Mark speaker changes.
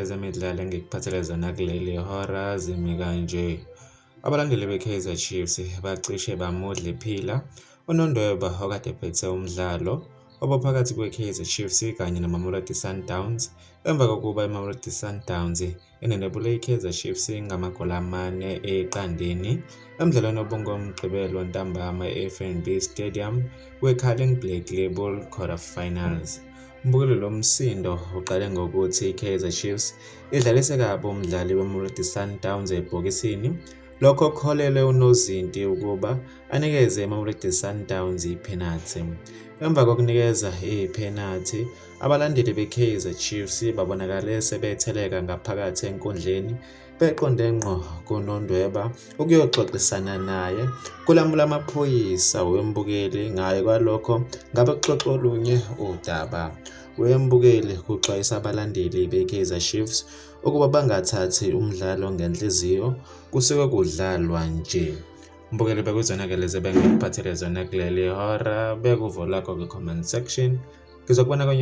Speaker 1: lezemidlalo engikuphathele zona kuleli hora zimi kanje. Abalandeli bekaizer Chiefs bacishe bamudla iphila unondweba okade ephethe umdlalo obaphakathi kwekaizer Chiefs kanye namamelodi Sundowns emva kokuba imamelodi Sundowns inenebule ikaizer Chiefs ngamagoli 4-0 emdlalweni obungomgqibelo ntambama e-FNB Stadium we-Carling Black Label quarterfinals. Umbukelo lomsindo uqale ngokuthi ikaizer Chiefs idlalise kabi umdlali weMamelodi Sundowns ebhokisini, lokho kuholele unozinti ukuba anikeze iMamelodi Sundowns ipenalty. Emva kokunikeza ipenalty, abalandeli bekaizer Chiefs babonakale sebetheleka ngaphakathi enkundleni beqonde ngqo kunondweba ukuyoxoxisana naye kulamula amaphoyisa wembukeli ngaye kwalokho ngabe kuxoxa olunye udaba. Wembukeli kuxwayisa abalandeli bekaizer Chiefs ukuba bangathathi umdlalo ngenhliziyo, kusuke kudlalwa nje. Mbukeli bekuzona-ke lezi bengikuphathele zona kuleli hora, bekuvo lakho kwi-comment section. Ngizokubona kwenye